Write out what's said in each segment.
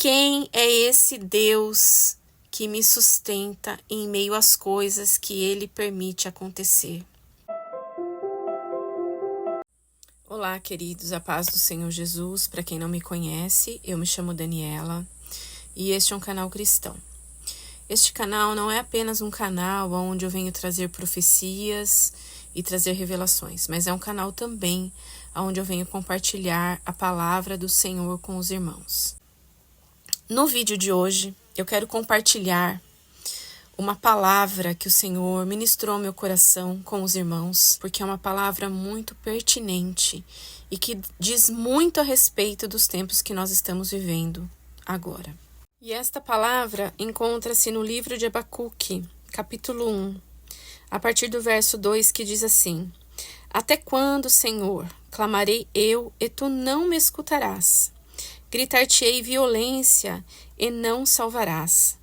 Quem é esse Deus que me sustenta em meio às coisas que Ele permite acontecer? Olá, queridos, a paz do Senhor Jesus. Para quem não me conhece, eu me chamo Daniela e este é um canal cristão. Este canal não é apenas um canal onde eu venho trazer profecias e trazer revelações, mas é um canal também onde eu venho compartilhar a palavra do Senhor com os irmãos. No vídeo de hoje, eu quero compartilhar uma palavra que o Senhor ministrou ao meu coração com os irmãos, porque é uma palavra muito pertinente e que diz muito a respeito dos tempos que nós estamos vivendo agora. E esta palavra encontra-se no livro de Abacuque, capítulo 1, a partir do verso 2, que diz assim: Até quando, Senhor, clamarei eu e tu não me escutarás? Gritar-te-ei violência e não salvarás.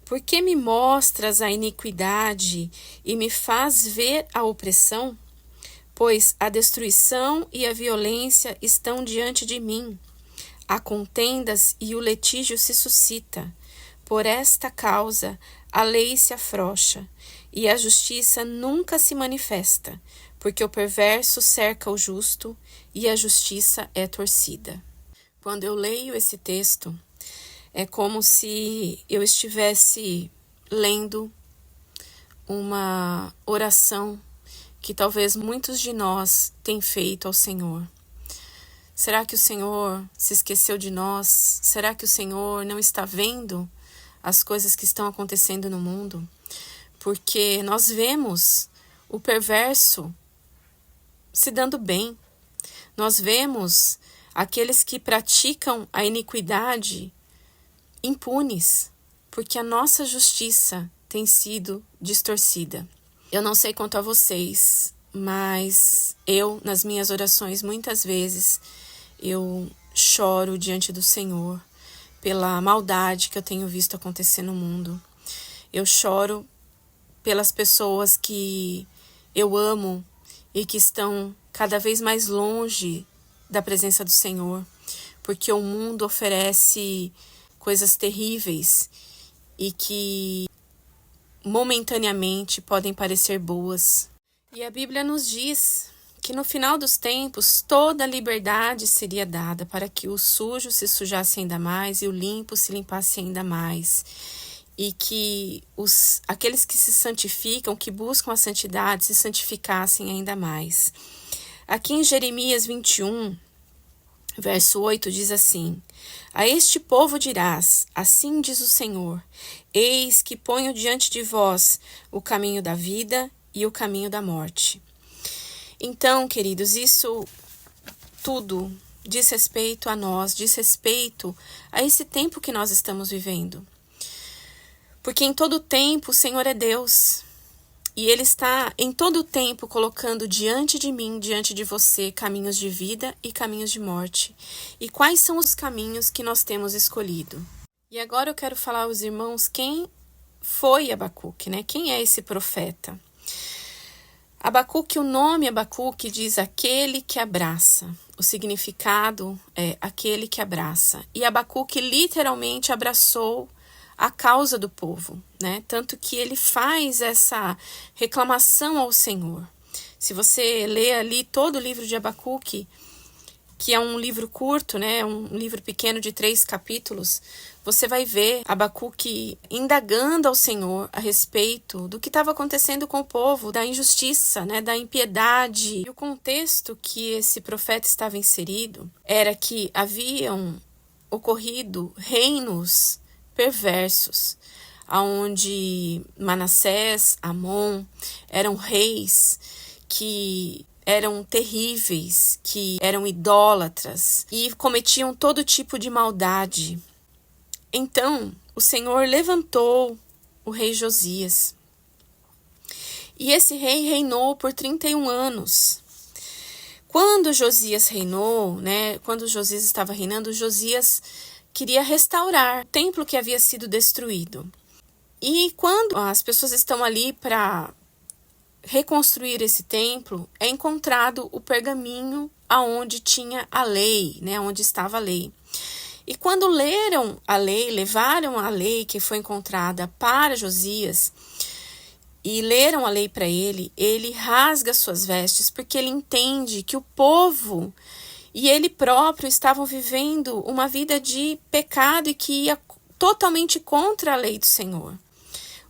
Por que me mostras a iniquidade e me faz ver a opressão? Pois a destruição e a violência estão diante de mim. Há contendas e o litígio se suscita. Por esta causa a lei se afrouxa e a justiça nunca se manifesta, porque o perverso cerca o justo e a justiça é torcida. Quando eu leio esse texto, é como se eu estivesse lendo uma oração que talvez muitos de nós têm feito ao Senhor. Será que o Senhor se esqueceu de nós? Será que o Senhor não está vendo as coisas que estão acontecendo no mundo? Porque nós vemos o perverso se dando bem. Nós vemos aqueles que praticam a iniquidade impunes, porque a nossa justiça tem sido distorcida. Eu não sei quanto a vocês, mas eu, nas minhas orações, muitas vezes, eu choro diante do Senhor pela maldade que eu tenho visto acontecer no mundo. Eu choro pelas pessoas que eu amo e que estão cada vez mais longe da presença do Senhor, porque o mundo oferece coisas terríveis e que momentaneamente podem parecer boas. E a Bíblia nos diz que no final dos tempos toda a liberdade seria dada para que o sujo se sujasse ainda mais e o limpo se limpasse ainda mais. E que aqueles que se santificam, que buscam a santidade, se santificassem ainda mais. Aqui em Jeremias 21, verso 8 diz assim: A este povo dirás, assim diz o Senhor, eis que ponho diante de vós o caminho da vida e o caminho da morte. Então, queridos, isso tudo diz respeito a nós, diz respeito a esse tempo que nós estamos vivendo. Porque em todo tempo o Senhor é Deus. E Ele está em todo o tempo colocando diante de mim, diante de você, caminhos de vida e caminhos de morte. E quais são os caminhos que nós temos escolhido? E agora eu quero falar aos irmãos quem foi Abacuque, né? Quem é esse profeta? Abacuque, o nome Abacuque diz aquele que abraça. O significado é aquele que abraça. E Abacuque literalmente abraçou a causa do povo, né? Tanto que ele faz essa reclamação ao Senhor. Se você lê ali todo o livro de Abacuque, que é um livro curto, né? Um livro pequeno de 3 capítulos, você vai ver Abacuque indagando ao Senhor a respeito do que estava acontecendo com o povo, da injustiça, né? Da impiedade. E o contexto que esse profeta estava inserido era que haviam ocorrido reinos perversos, onde Manassés, Amon eram reis que eram terríveis, que eram idólatras e cometiam todo tipo de maldade. Então, o Senhor levantou o rei Josias. E esse rei reinou por 31 anos. Quando Josias reinou, né, quando Josias estava reinando, Josias queria restaurar o templo que havia sido destruído. E quando as pessoas estão ali para reconstruir esse templo, é encontrado o pergaminho aonde tinha a lei, né, onde estava a lei. E quando leram a lei, levaram a lei que foi encontrada para Josias e leram a lei para ele, ele rasga suas vestes porque ele entende que o povo e ele próprio estavam vivendo uma vida de pecado e que ia totalmente contra a lei do Senhor.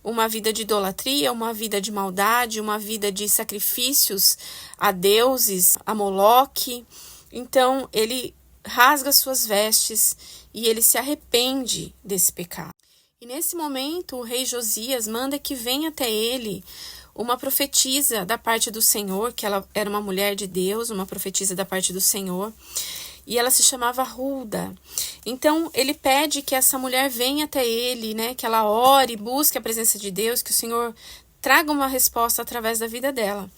Uma vida de idolatria, uma vida de maldade, uma vida de sacrifícios a deuses, a Moloque. Então, ele rasga suas vestes e ele se arrepende desse pecado. E nesse momento, o rei Josias manda que venha até ele uma profetisa da parte do Senhor, que ela era uma mulher de Deus, uma profetisa da parte do Senhor, e ela se chamava Hulda. Então, ele pede que essa mulher venha até ele, né, que ela ore, busque a presença de Deus, que o Senhor traga uma resposta através da vida dela.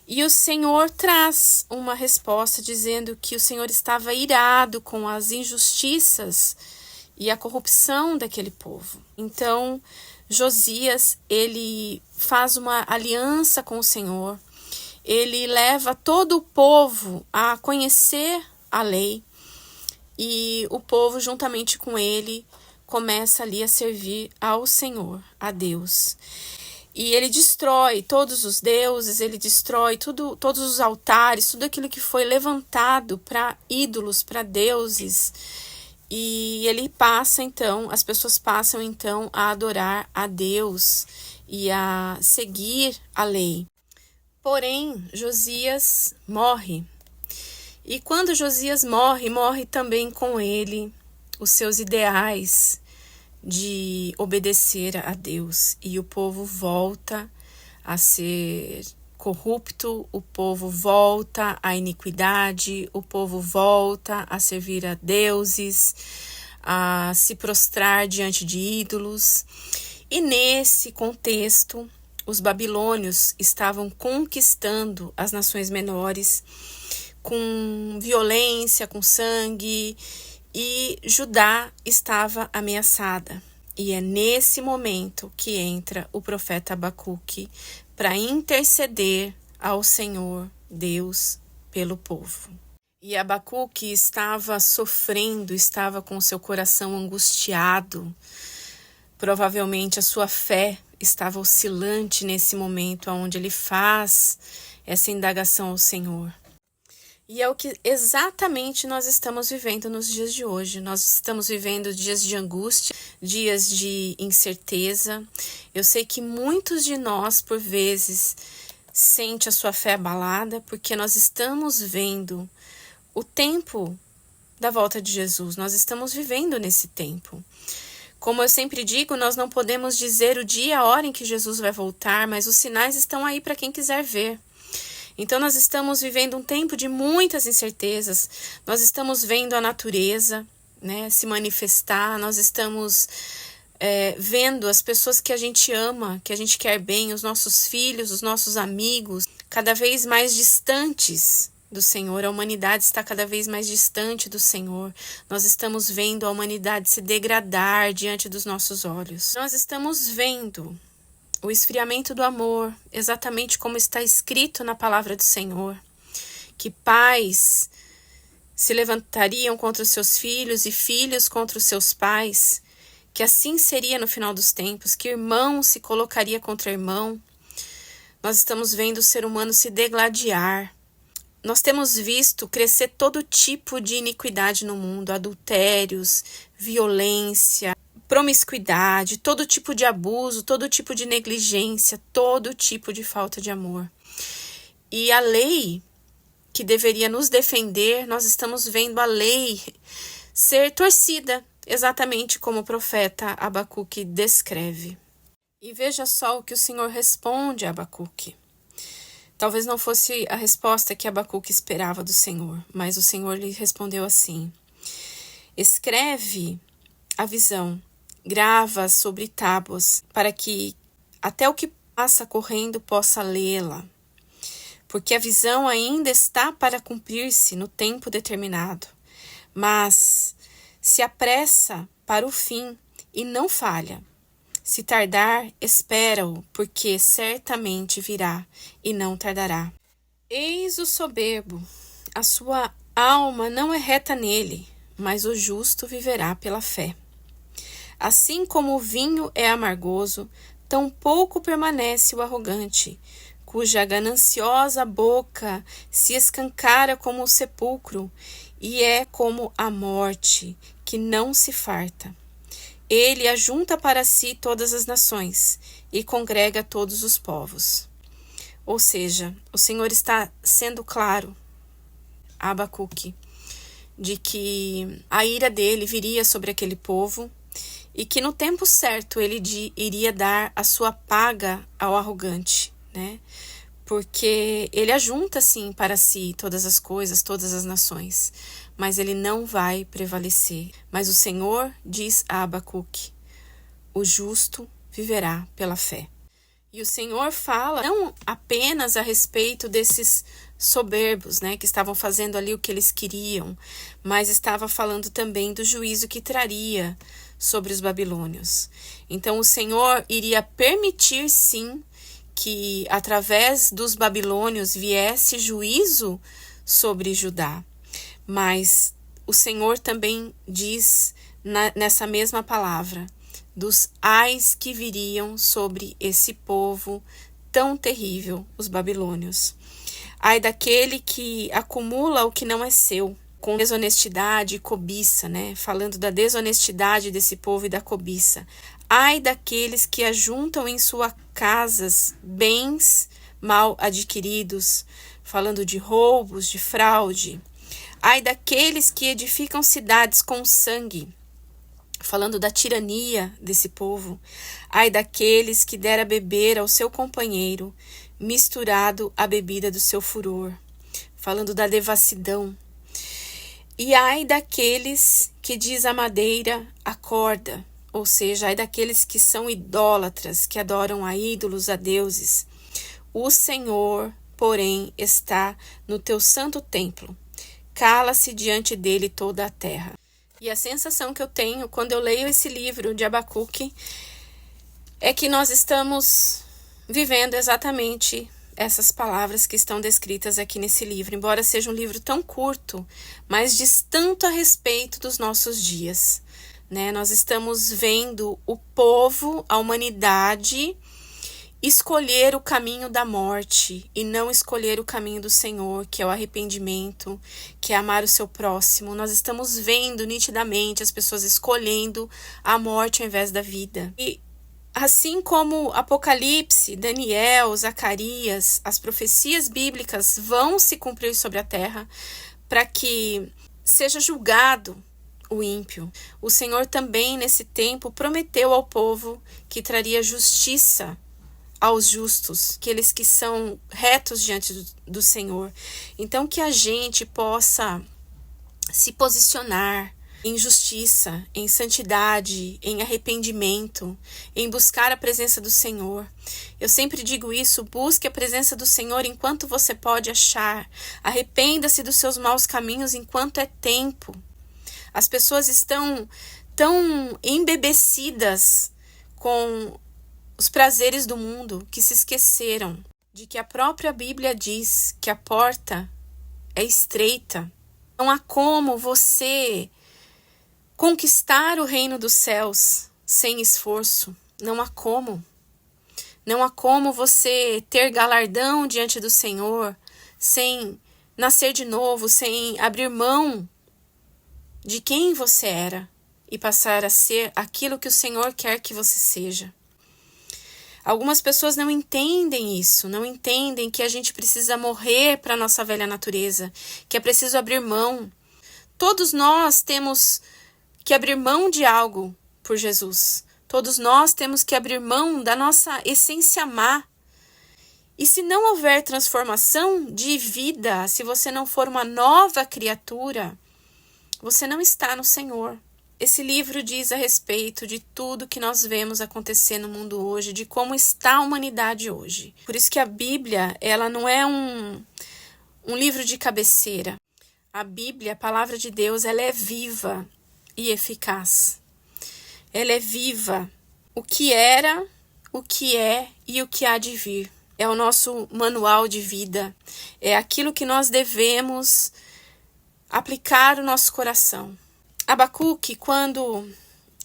E o Senhor traz uma resposta dizendo que o Senhor estava irado com as injustiças e a corrupção daquele povo. Então, Josias, ele faz uma aliança com o Senhor, ele leva todo o povo a conhecer a lei e o povo, juntamente com ele, começa ali a servir ao Senhor, a Deus. E ele destrói todos os deuses, ele destrói todos os altares, tudo aquilo que foi levantado para ídolos, para deuses. E ele passa então, as pessoas passam então a adorar a Deus e a seguir a lei. Porém, Josias morre. E quando Josias morre, morre também com ele os seus ideais de obedecer a Deus. E o povo volta a ser corrupto, o povo volta à iniquidade, o povo volta a servir a deuses, a se prostrar diante de ídolos. E nesse contexto, os babilônios estavam conquistando as nações menores com violência, com sangue, e Judá estava ameaçada. E é nesse momento que entra o profeta Abacuque para interceder ao Senhor Deus pelo povo. E Abacuque estava sofrendo, estava com seu coração angustiado. Provavelmente a sua fé estava oscilante nesse momento onde ele faz essa indagação ao Senhor. E é o que exatamente nós estamos vivendo nos dias de hoje. Nós estamos vivendo dias de angústia, dias de incerteza. Eu sei que muitos de nós, por vezes, sente a sua fé abalada, porque nós estamos vendo o tempo da volta de Jesus. Nós estamos vivendo nesse tempo. Como eu sempre digo, nós não podemos dizer o dia, a hora em que Jesus vai voltar, mas os sinais estão aí para quem quiser ver. Então, nós estamos vivendo um tempo de muitas incertezas, nós estamos vendo a natureza, né, se manifestar, nós estamos vendo as pessoas que a gente ama, que a gente quer bem, os nossos filhos, os nossos amigos, cada vez mais distantes do Senhor. A humanidade está cada vez mais distante do Senhor. Nós estamos vendo a humanidade se degradar diante dos nossos olhos. Nós estamos vendo o esfriamento do amor, exatamente como está escrito na palavra do Senhor, que pais se levantariam contra os seus filhos e filhos contra os seus pais, que assim seria no final dos tempos, que irmão se colocaria contra irmão. Nós estamos vendo o ser humano se degladiar. Nós temos visto crescer todo tipo de iniquidade no mundo, adultérios, violência, promiscuidade, todo tipo de abuso, todo tipo de negligência, todo tipo de falta de amor. E a lei que deveria nos defender, nós estamos vendo a lei ser torcida, exatamente como o profeta Abacuque descreve. E veja só o que o Senhor responde a Abacuque. Talvez não fosse a resposta que Abacuque esperava do Senhor, mas o Senhor lhe respondeu assim: escreve a visão, grava sobre tábuas, para que até o que passa correndo possa lê-la. Porque a visão ainda está para cumprir-se no tempo determinado, mas se apressa para o fim e não falha. Se tardar, espera-o, porque certamente virá e não tardará. Eis o soberbo, a sua alma não é reta nele, mas o justo viverá pela fé. Assim como o vinho é amargoso, tão pouco permanece o arrogante, cuja gananciosa boca se escancara como o sepulcro, e é como a morte, que não se farta. Ele ajunta para si todas as nações e congrega todos os povos. Ou seja, o Senhor está sendo claro, Abacuque, de que a ira dele viria sobre aquele povo e que no tempo certo ele iria dar a sua paga ao arrogante, né? Porque ele ajunta, sim, para si todas as coisas, todas as nações, mas ele não vai prevalecer. Mas o Senhor diz a Abacuque: o justo viverá pela fé. E o Senhor fala não apenas a respeito desses soberbos, né, que estavam fazendo ali o que eles queriam, mas estava falando também do juízo que traria sobre os babilônios. Então o Senhor iria permitir, sim, que através dos babilônios viesse juízo sobre Judá. Mas o Senhor também diz nessa mesma palavra dos ais que viriam sobre esse povo tão terrível, os babilônios. Ai daquele que acumula o que não é seu, com desonestidade e cobiça, né? Falando da desonestidade desse povo e da cobiça. Ai daqueles que ajuntam em suas casas bens mal adquiridos, falando de roubos, de fraude. Ai daqueles que edificam cidades com sangue, falando da tirania desse povo. Ai daqueles que dera beber ao seu companheiro, misturado à bebida do seu furor, falando da devassidão. E ai daqueles que diz a madeira a corda, ou seja, ai daqueles que são idólatras, que adoram a ídolos, a deuses. O Senhor, porém, está no teu santo templo. Cala-se diante dele toda a terra. E a sensação que eu tenho quando eu leio esse livro de Abacuque é que nós estamos vivendo exatamente essas palavras que estão descritas aqui nesse livro, embora seja um livro tão curto, mas diz tanto a respeito dos nossos dias, né? Nós estamos vendo o povo, a humanidade, escolher o caminho da morte e não escolher o caminho do Senhor, que é o arrependimento, que é amar o seu próximo. Nós estamos vendo nitidamente as pessoas escolhendo a morte ao invés da vida. E assim como Apocalipse, Daniel, Zacarias, as profecias bíblicas vão se cumprir sobre a terra para que seja julgado o ímpio, o Senhor também nesse tempo prometeu ao povo que traria justiça aos justos, aqueles que são retos diante do Senhor. Então que a gente possa se posicionar em justiça, em santidade, em arrependimento, em buscar a presença do Senhor. Eu sempre digo isso, busque a presença do Senhor enquanto você pode achar. Arrependa-se dos seus maus caminhos enquanto é tempo. As pessoas estão tão embebecidas com os prazeres do mundo que se esqueceram de que a própria Bíblia diz que a porta é estreita. Não há como você conquistar o reino dos céus sem esforço. Não há como. Não há como você ter galardão diante do Senhor sem nascer de novo, sem abrir mão de quem você era e passar a ser aquilo que o Senhor quer que você seja. Algumas pessoas não entendem isso, não entendem que a gente precisa morrer para a nossa velha natureza, que é preciso abrir mão. Todos nós temos que abrir mão de algo por Jesus. Todos nós temos que abrir mão da nossa essência má. E se não houver transformação de vida, se você não for uma nova criatura, você não está no Senhor. Esse livro diz a respeito de tudo que nós vemos acontecer no mundo hoje, de como está a humanidade hoje. Por isso que a Bíblia, ela não é um livro de cabeceira. A Bíblia, a palavra de Deus, ela é viva e eficaz. Ela é viva. O que era, o que é e o que há de vir. É o nosso manual de vida. É aquilo que nós devemos aplicar no nosso coração. Abacuque, quando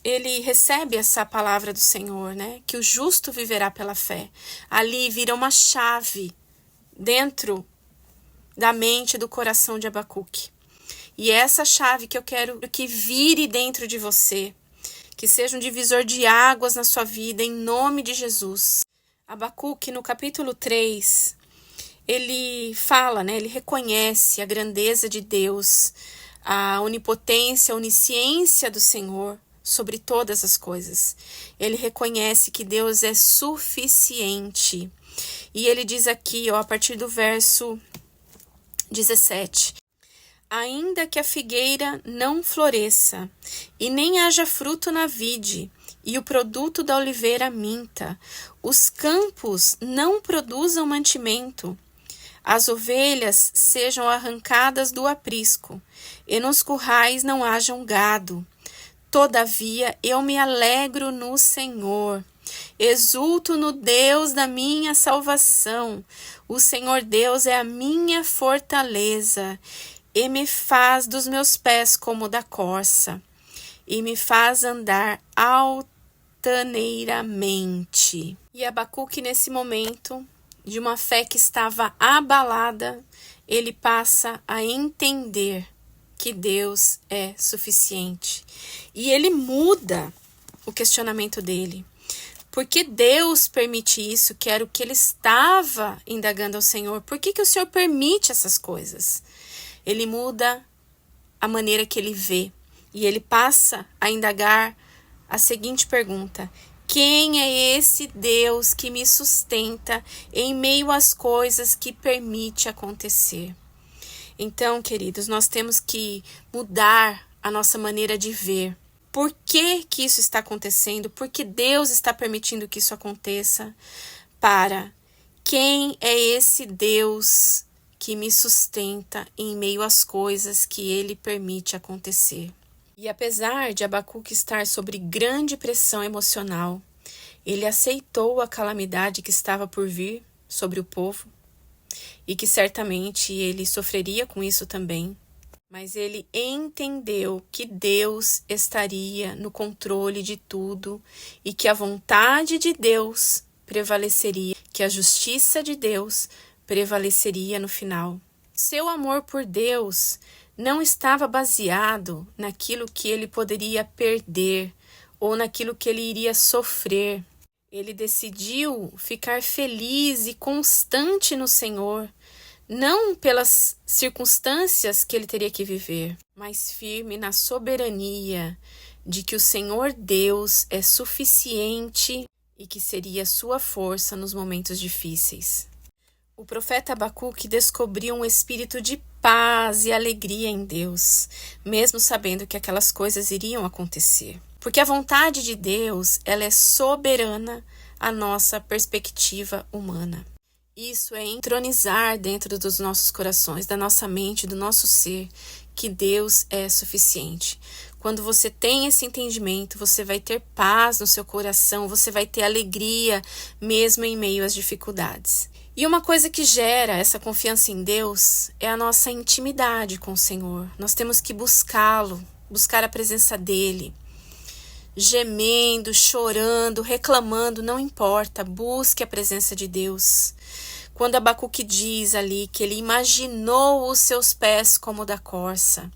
ele recebe essa palavra do Senhor, né? Que o justo viverá pela fé. Ali vira uma chave dentro da mente e do coração de Abacuque. E é essa chave que eu quero que vire dentro de você. Que seja um divisor de águas na sua vida, em nome de Jesus. Abacuque, no capítulo 3, ele fala, né? Ele reconhece a grandeza de Deus, a onipotência, a onisciência do Senhor sobre todas as coisas. Ele reconhece que Deus é suficiente. E ele diz aqui, ó, a partir do verso 17: ainda que a figueira não floresça, e nem haja fruto na vide, e o produto da oliveira minta, os campos não produzam mantimento, as ovelhas sejam arrancadas do aprisco, e nos currais não hajam gado. Todavia eu me alegro no Senhor, exulto no Deus da minha salvação. O Senhor Deus é a minha fortaleza, e me faz dos meus pés como da corça, e me faz andar altaneiramente. E Abacuque, nesse momento de uma fé que estava abalada, ele passa a entender que Deus é suficiente. E ele muda o questionamento dele. Porque Deus permite isso, que era o que ele estava indagando ao Senhor. Por que o Senhor permite essas coisas? Ele muda a maneira que ele vê. E ele passa a indagar a seguinte pergunta: quem é esse Deus que me sustenta em meio às coisas que permite acontecer? Então, queridos, nós temos que mudar a nossa maneira de ver. Por que que isso está acontecendo? Por que Deus está permitindo que isso aconteça? Para quem é esse Deus que me sustenta em meio às coisas que Ele permite acontecer? E apesar de Abacuque estar sob grande pressão emocional, ele aceitou a calamidade que estava por vir sobre o povo, e que certamente ele sofreria com isso também. Mas ele entendeu que Deus estaria no controle de tudo e que a vontade de Deus prevaleceria, que a justiça de Deus prevaleceria no final. Seu amor por Deus não estava baseado naquilo que ele poderia perder ou naquilo que ele iria sofrer. Ele decidiu ficar feliz e constante no Senhor, não pelas circunstâncias que ele teria que viver, mas firme na soberania de que o Senhor Deus é suficiente e que seria sua força nos momentos difíceis. O profeta Abacuque descobriu um espírito de paz e alegria em Deus, mesmo sabendo que aquelas coisas iriam acontecer. Porque a vontade de Deus, ela é soberana à nossa perspectiva humana. Isso é entronizar dentro dos nossos corações, da nossa mente, do nosso ser, que Deus é suficiente. Quando você tem esse entendimento, você vai ter paz no seu coração, você vai ter alegria mesmo em meio às dificuldades. E uma coisa que gera essa confiança em Deus é a nossa intimidade com o Senhor. Nós temos que buscá-lo, buscar a presença dele. Gemendo, chorando, reclamando, não importa, busque a presença de Deus. Quando Abacuque diz ali que ele imaginou os seus pés como da corça,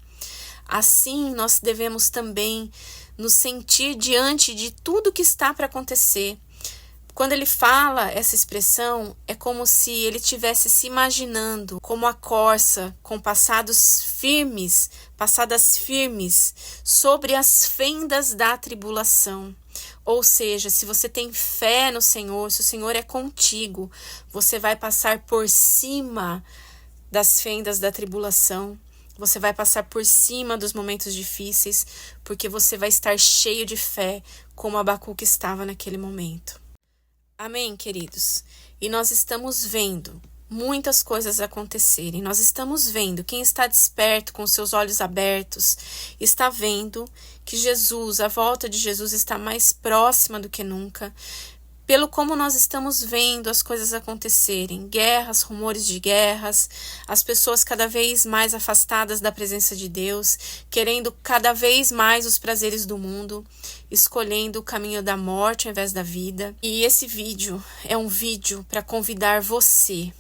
assim nós devemos também nos sentir diante de tudo que está para acontecer. Quando ele fala essa expressão, é como se ele estivesse se imaginando como a corça com passadas firmes sobre as fendas da tribulação. Ou seja, se você tem fé no Senhor, se o Senhor é contigo, você vai passar por cima das fendas da tribulação. Você vai passar por cima dos momentos difíceis, porque você vai estar cheio de fé, como Abacuque estava naquele momento. Amém, queridos? E nós estamos vendo muitas coisas acontecerem. Nós estamos vendo, quem está desperto, com seus olhos abertos, está vendo que Jesus, a volta de Jesus está mais próxima do que nunca. pelo como nós estamos vendo as coisas acontecerem, guerras, rumores de guerras, as pessoas cada vez mais afastadas da presença de Deus, querendo cada vez mais os prazeres do mundo, escolhendo o caminho da morte ao invés da vida. E esse vídeo é um vídeo para convidar você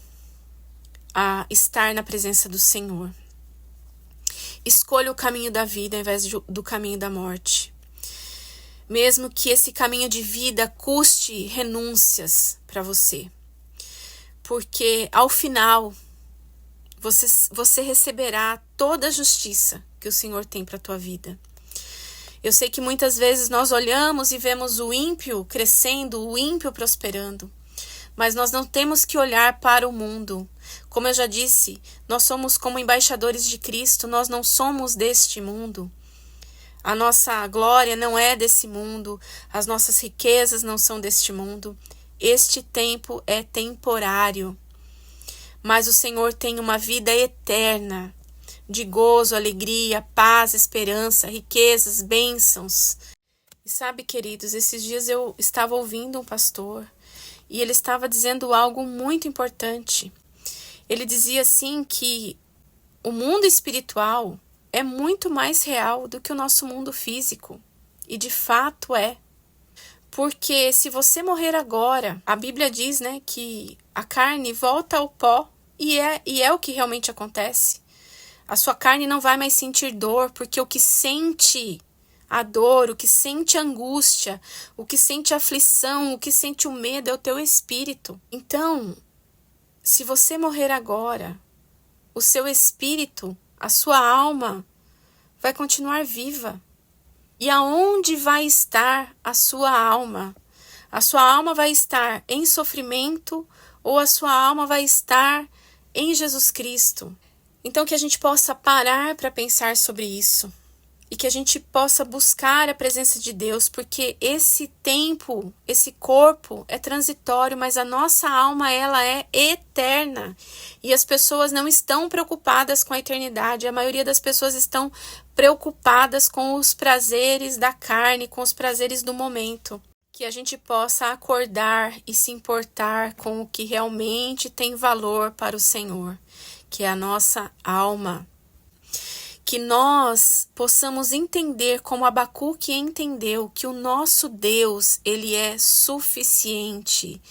a estar na presença do Senhor. Escolha o caminho da vida ao invés do caminho da morte. Mesmo que esse caminho de vida custe renúncias para você. Porque ao final, você receberá toda a justiça que o Senhor tem para a tua vida. Eu sei que muitas vezes nós olhamos e vemos o ímpio crescendo, o ímpio prosperando. Mas nós não temos que olhar para o mundo. Como eu já disse, nós somos como embaixadores de Cristo, nós não somos deste mundo. A nossa glória não é desse mundo, as nossas riquezas não são deste mundo. Este tempo é temporário, mas o Senhor tem uma vida eterna, de gozo, alegria, paz, esperança, riquezas, bênçãos. E sabe, queridos, esses dias eu estava ouvindo um pastor e ele estava dizendo algo muito importante. Ele dizia assim que o mundo espiritual é muito mais real do que o nosso mundo físico. E de fato é. Porque se você morrer agora, a Bíblia diz, né, que a carne volta ao pó e é o que realmente acontece. A sua carne não vai mais sentir dor, porque o que sente a dor, o que sente a angústia, o que sente a aflição, o que sente o medo é o teu espírito. Então, se você morrer agora, o seu espírito, a sua alma vai continuar viva. E aonde vai estar a sua alma? A sua alma vai estar em sofrimento ou a sua alma vai estar em Jesus Cristo? Então que a gente possa parar para pensar sobre isso. E que a gente possa buscar a presença de Deus, porque esse tempo, esse corpo é transitório, mas a nossa alma, ela é eterna. E as pessoas não estão preocupadas com a eternidade, a maioria das pessoas estão preocupadas com os prazeres da carne, com os prazeres do momento. Que a gente possa acordar e se importar com o que realmente tem valor para o Senhor, que é a nossa alma. Que nós possamos entender, como Abacuque entendeu, que o nosso Deus, ele é suficiente,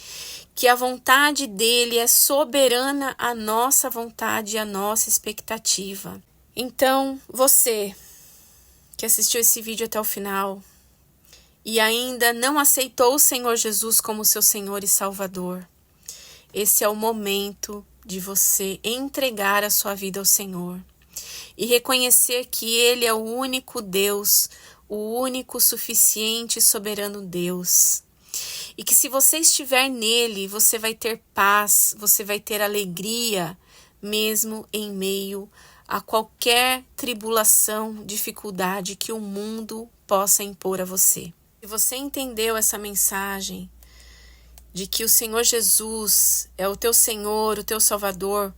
que a vontade dele é soberana à nossa vontade e à nossa expectativa. Então, você que assistiu esse vídeo até o final e ainda não aceitou o Senhor Jesus como seu Senhor e Salvador, esse é o momento de você entregar a sua vida ao Senhor. E reconhecer que Ele é o único Deus, o único suficiente e soberano Deus. E que se você estiver nele, você vai ter paz, você vai ter alegria, mesmo em meio a qualquer tribulação, dificuldade que o mundo possa impor a você. Se você entendeu essa mensagem de que o Senhor Jesus é o teu Senhor, o teu Salvador,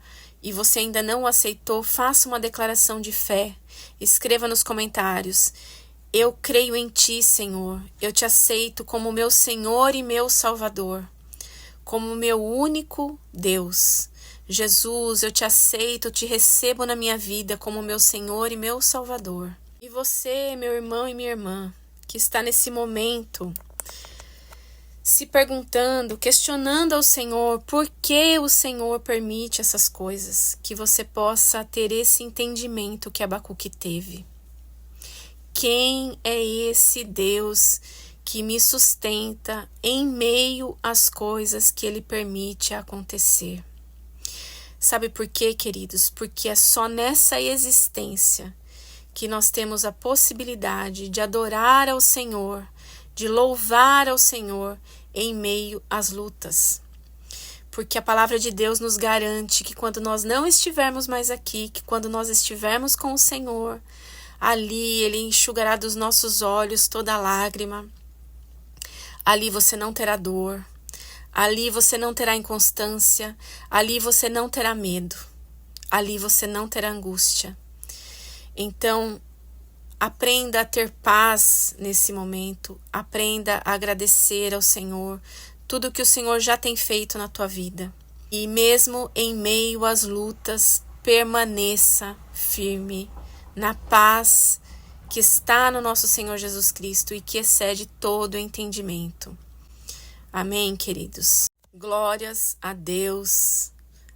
e você ainda não o aceitou, faça uma declaração de fé. Escreva nos comentários: eu creio em ti, Senhor. Eu te aceito como meu Senhor e meu Salvador, como meu único Deus. Jesus, eu te aceito, eu te recebo na minha vida como meu Senhor e meu Salvador. E você, meu irmão e minha irmã, que está nesse momento se perguntando, questionando ao Senhor por que o Senhor permite essas coisas, que você possa ter esse entendimento que Abacuque teve. Quem é esse Deus que me sustenta em meio às coisas que Ele permite acontecer? Sabe por quê, queridos? Porque é só nessa existência que nós temos a possibilidade de adorar ao Senhor, de louvar ao Senhor em meio às lutas. Porque a palavra de Deus nos garante que quando nós não estivermos mais aqui, que quando nós estivermos com o Senhor, ali Ele enxugará dos nossos olhos toda lágrima. Ali você não terá dor, ali você não terá inconstância, ali você não terá medo, ali você não terá angústia. Então, aprenda a ter paz nesse momento, aprenda a agradecer ao Senhor tudo que o Senhor já tem feito na tua vida. E mesmo em meio às lutas, permaneça firme na paz que está no nosso Senhor Jesus Cristo e que excede todo o entendimento. Amém, queridos? Glórias a Deus,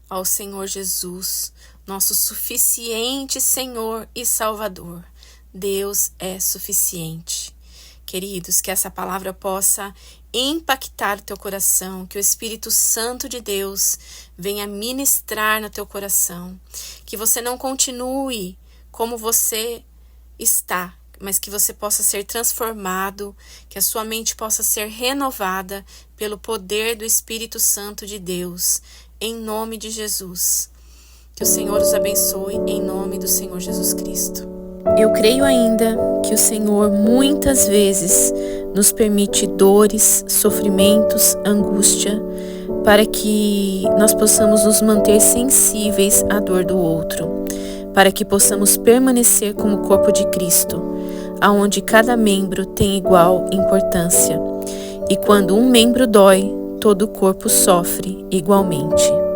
ao Senhor Jesus, nosso suficiente Senhor e Salvador. Deus é suficiente. Queridos, que essa palavra possa impactar o teu coração, que o Espírito Santo de Deus venha ministrar no teu coração, que você não continue como você está, mas que você possa ser transformado, que a sua mente possa ser renovada pelo poder do Espírito Santo de Deus, em nome de Jesus. Que o Senhor os abençoe, em nome do Senhor Jesus Cristo. Eu creio ainda que o Senhor muitas vezes nos permite dores, sofrimentos, angústia, para que nós possamos nos manter sensíveis à dor do outro, para que possamos permanecer como corpo de Cristo, aonde cada membro tem igual importância. E quando um membro dói, todo o corpo sofre igualmente.